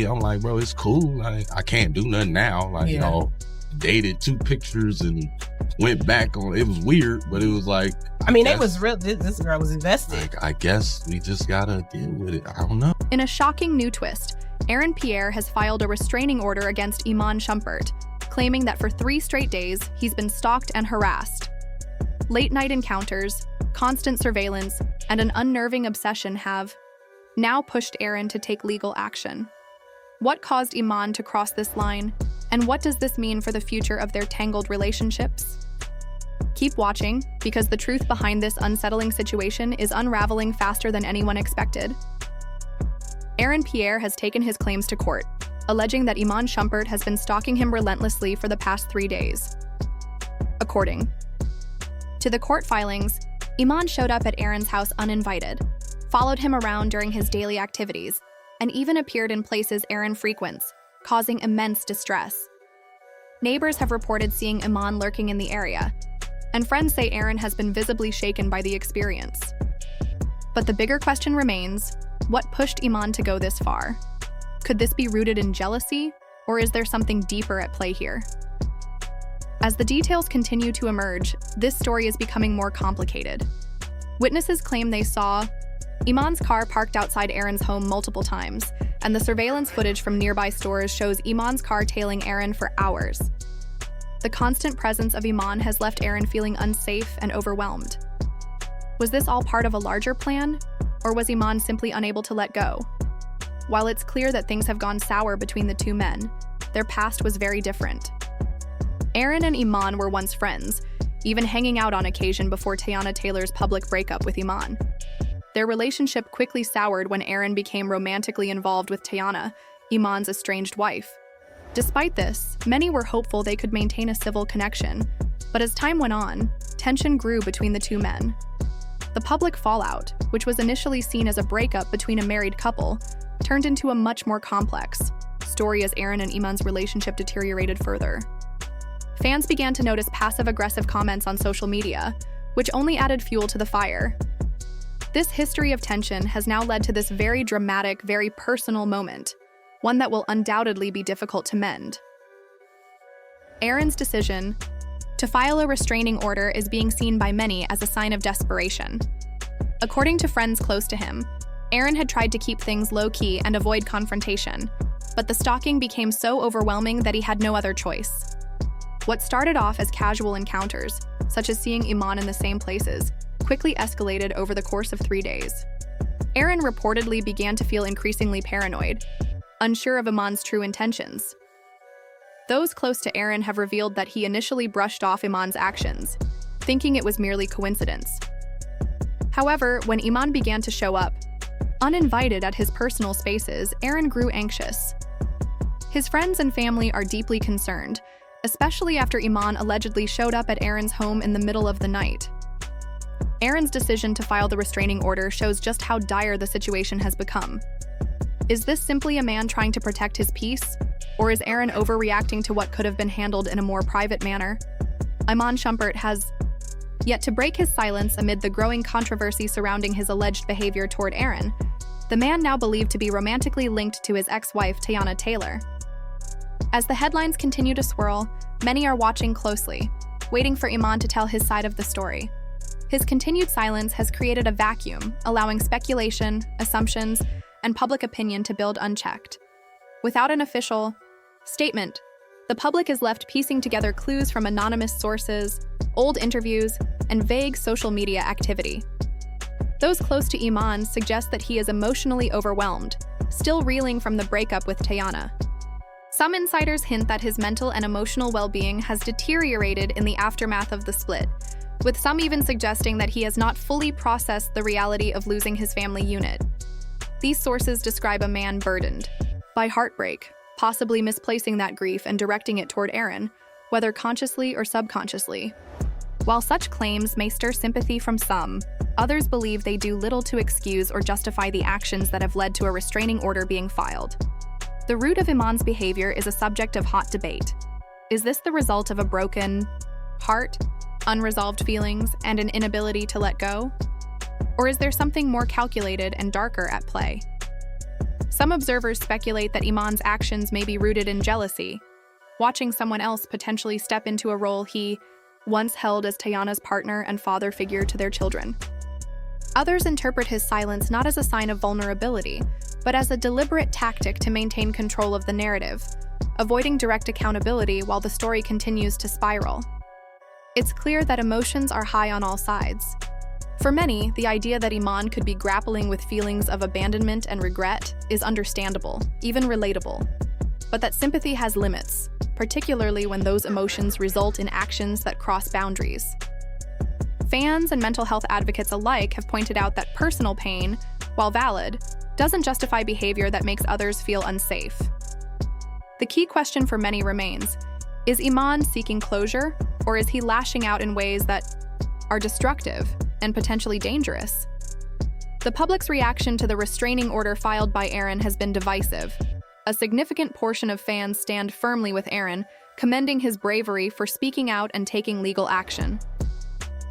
I'm like, bro, it's cool. I can't do nothing now. Like, dated 2 pictures and went back on. It was weird, but it was like, it was real. This girl was invested. Like, I guess we just gotta deal with it. I don't know. In a shocking new twist, Pierre has filed a restraining order against Iman Shumpert, claiming that for 3 straight days, he's been stalked and harassed. Late-night encounters, constant surveillance, and an unnerving obsession have now pushed to take legal action. What caused Iman to cross this line, and what does this mean for the future of their tangled relationships? Keep watching, because the truth behind this unsettling situation is unraveling faster than anyone expected. Pierre has taken his claims to court, alleging that Iman Shumpert has been stalking him relentlessly for the past 3 days. According to the court filings, Iman showed up at Aaron's house uninvited, followed him around during his daily activities, and even appeared in places Aaron frequents, causing immense distress. Neighbors have reported seeing Iman lurking in the area, and friends say Aaron has been visibly shaken by the experience. But the bigger question remains, what pushed Iman to go this far? Could this be rooted in jealousy, or is there something deeper at play here? As the details continue to emerge, this story is becoming more complicated. Witnesses claim they saw Iman's car parked outside Aaron's home multiple times, and the surveillance footage from nearby stores shows Iman's car tailing Aaron for hours. The constant presence of Iman has left Aaron feeling unsafe and overwhelmed. Was this all part of a larger plan, or was Iman simply unable to let go? While it's clear that things have gone sour between the 2 men, their past was very different. Aaron and Iman were once friends, even hanging out on occasion before Teyana Taylor's public breakup with Iman. Their relationship quickly soured when Aaron became romantically involved with Teyana, Iman's estranged wife. Despite this, many were hopeful they could maintain a civil connection, but as time went on, tension grew between the 2 men. The public fallout, which was initially seen as a breakup between a married couple, turned into a much more complex story as Aaron and Iman's relationship deteriorated further. Fans began to notice passive-aggressive comments on social media, which only added fuel to the fire. This history of tension has now led to this very dramatic, very personal moment, one that will undoubtedly be difficult to mend. Aaron's decision to file a restraining order is being seen by many as a sign of desperation. According to friends close to him, Aaron had tried to keep things low-key and avoid confrontation, but the stalking became so overwhelming that he had no other choice. What started off as casual encounters, such as seeing Iman in the same places, quickly escalated over the course of 3 days. Aaron reportedly began to feel increasingly paranoid, unsure of Iman's true intentions. Those close to Aaron have revealed that he initially brushed off Iman's actions, thinking it was merely coincidence. However, when Iman began to show up, uninvited at his personal spaces, Aaron grew anxious. His friends and family are deeply concerned, especially after Iman allegedly showed up at Aaron's home in the middle of the night. Aaron's decision to file the restraining order shows just how dire the situation has become. Is this simply a man trying to protect his peace, or is Aaron overreacting to what could have been handled in a more private manner? Iman Shumpert has yet to break his silence amid the growing controversy surrounding his alleged behavior toward Aaron, the man now believed to be romantically linked to his ex-wife Teyana Taylor. As the headlines continue to swirl, many are watching closely, waiting for Iman to tell his side of the story. His continued silence has created a vacuum, allowing speculation, assumptions, and public opinion to build unchecked. Without an official statement, the public is left piecing together clues from anonymous sources, old interviews, and vague social media activity. Those close to Iman suggest that he is emotionally overwhelmed, still reeling from the breakup with Teyana. Some insiders hint that his mental and emotional well-being has deteriorated in the aftermath of the split, with some even suggesting that he has not fully processed the reality of losing his family unit. These sources describe a man burdened by heartbreak, possibly misplacing that grief and directing it toward Aaron, whether consciously or subconsciously. While such claims may stir sympathy from some, others believe they do little to excuse or justify the actions that have led to a restraining order being filed. The root of Iman's behavior is a subject of hot debate. Is this the result of a broken heart, unresolved feelings, and an inability to let go? Or is there something more calculated and darker at play? Some observers speculate that Iman's actions may be rooted in jealousy, watching someone else potentially step into a role he once held as Teyana's partner and father figure to their children. Others interpret his silence not as a sign of vulnerability, but as a deliberate tactic to maintain control of the narrative, avoiding direct accountability while the story continues to spiral. It's clear that emotions are high on all sides. For many, the idea that Iman could be grappling with feelings of abandonment and regret is understandable, even relatable. But that sympathy has limits, particularly when those emotions result in actions that cross boundaries. Fans and mental health advocates alike have pointed out that personal pain, while valid, doesn't justify behavior that makes others feel unsafe. The key question for many remains: is Iman seeking closure, or is he lashing out in ways that are destructive and potentially dangerous? The public's reaction to the restraining order filed by Aaron has been divisive. A significant portion of fans stand firmly with Aaron, commending his bravery for speaking out and taking legal action.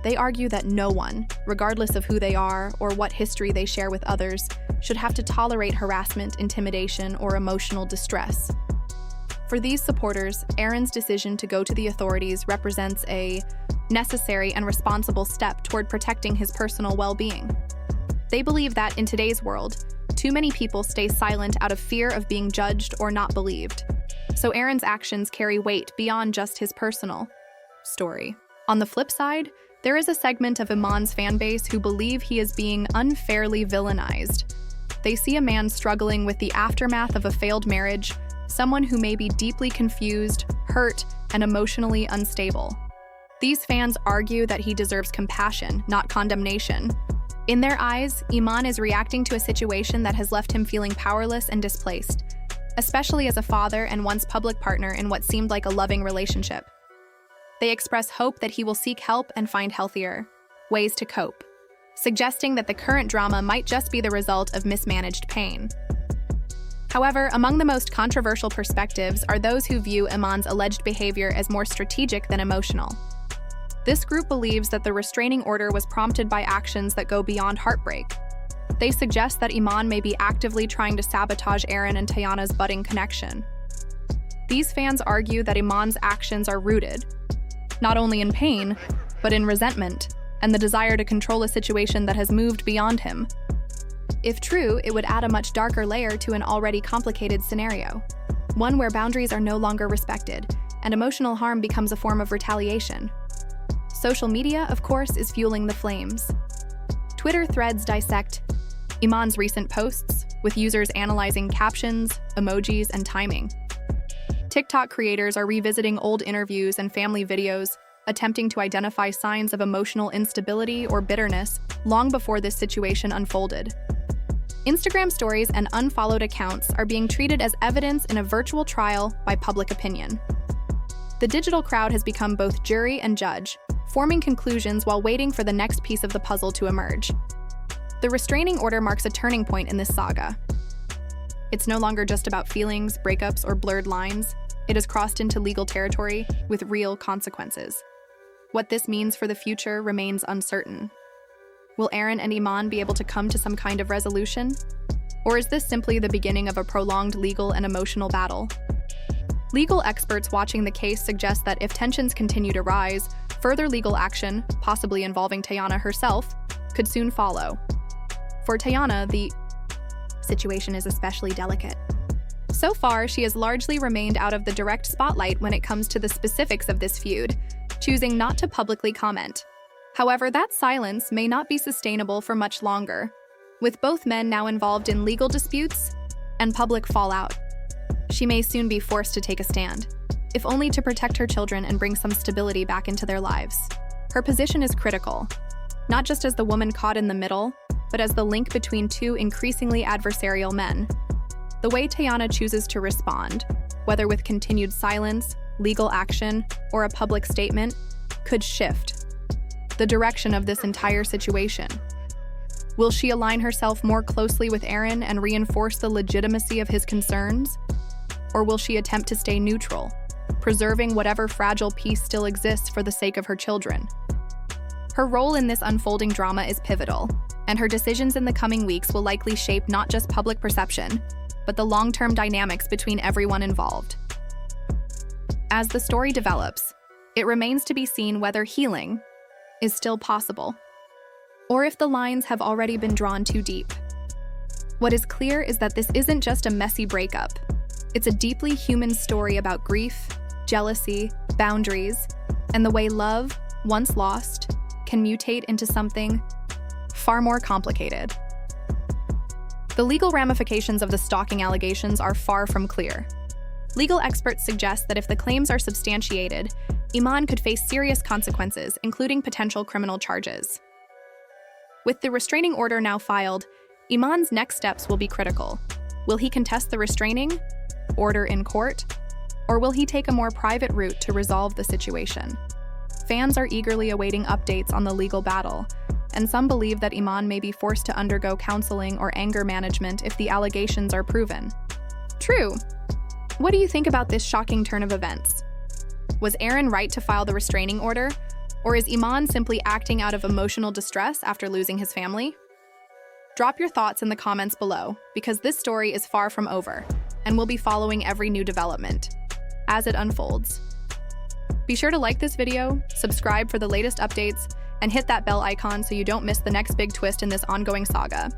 They argue that no one, regardless of who they are or what history they share with others, should have to tolerate harassment, intimidation, or emotional distress. For these supporters, Aaron's decision to go to the authorities represents a necessary and responsible step toward protecting his personal well-being. They believe that in today's world, too many people stay silent out of fear of being judged or not believed. So Aaron's actions carry weight beyond just his personal story. On the flip side, there is a segment of Iman's fan base who believe he is being unfairly villainized. They see a man struggling with the aftermath of a failed marriage, someone who may be deeply confused, hurt, and emotionally unstable. These fans argue that he deserves compassion, not condemnation. In their eyes, Iman is reacting to a situation that has left him feeling powerless and displaced, especially as a father and once public partner in what seemed like a loving relationship. They express hope that he will seek help and find healthier ways to cope, suggesting that the current drama might just be the result of mismanaged pain. However, among the most controversial perspectives are those who view Iman's alleged behavior as more strategic than emotional. This group believes that the restraining order was prompted by actions that go beyond heartbreak. They suggest that Iman may be actively trying to sabotage Aaron and Teyana's budding connection. These fans argue that Iman's actions are rooted not only in pain, but in resentment and the desire to control a situation that has moved beyond him. If true, it would add a much darker layer to an already complicated scenario, one where boundaries are no longer respected and emotional harm becomes a form of retaliation. Social media, of course, is fueling the flames. Twitter threads dissect Iman's recent posts, with users analyzing captions, emojis, and timing. TikTok creators are revisiting old interviews and family videos, attempting to identify signs of emotional instability or bitterness long before this situation unfolded. Instagram stories and unfollowed accounts are being treated as evidence in a virtual trial by public opinion. The digital crowd has become both jury and judge, forming conclusions while waiting for the next piece of the puzzle to emerge. The restraining order marks a turning point in this saga. It's no longer just about feelings, breakups, or blurred lines. It has crossed into legal territory with real consequences. What this means for the future remains uncertain. Will Aaron and Iman be able to come to some kind of resolution? Or is this simply the beginning of a prolonged legal and emotional battle? Legal experts watching the case suggest that if tensions continue to rise, further legal action, possibly involving Teyana herself, could soon follow. For Teyana, the situation is especially delicate. So far, she has largely remained out of the direct spotlight when it comes to the specifics of this feud, choosing not to publicly comment. However, that silence may not be sustainable for much longer, with both men now involved in legal disputes and public fallout. She may soon be forced to take a stand, if only to protect her children and bring some stability back into their lives. Her position is critical, not just as the woman caught in the middle, but as the link between two increasingly adversarial men. The way Teyana chooses to respond, whether with continued silence, legal action, or a public statement, could shift the direction of this entire situation. Will she align herself more closely with Aaron and reinforce the legitimacy of his concerns? Or will she attempt to stay neutral, preserving whatever fragile peace still exists for the sake of her children? Her role in this unfolding drama is pivotal, and her decisions in the coming weeks will likely shape not just public perception, but the long-term dynamics between everyone involved. As the story develops, it remains to be seen whether healing is still possible, or if the lines have already been drawn too deep. What is clear is that this isn't just a messy breakup. It's a deeply human story about grief, jealousy, boundaries, and the way love, once lost, can mutate into something far more complicated. The legal ramifications of the stalking allegations are far from clear. Legal experts suggest that if the claims are substantiated, Iman could face serious consequences, including potential criminal charges. With the restraining order now filed, Iman's next steps will be critical. Will he contest the restraining order in court, or will he take a more private route to resolve the situation? Fans are eagerly awaiting updates on the legal battle, and some believe that Iman may be forced to undergo counseling or anger management if the allegations are proven. True. What do you think about this shocking turn of events? Was Aaron right to file the restraining order, or is Iman simply acting out of emotional distress after losing his family? Drop your thoughts in the comments below, because this story is far from over, and we'll be following every new development as it unfolds. Be sure to like this video, subscribe for the latest updates, and hit that bell icon so you don't miss the next big twist in this ongoing saga.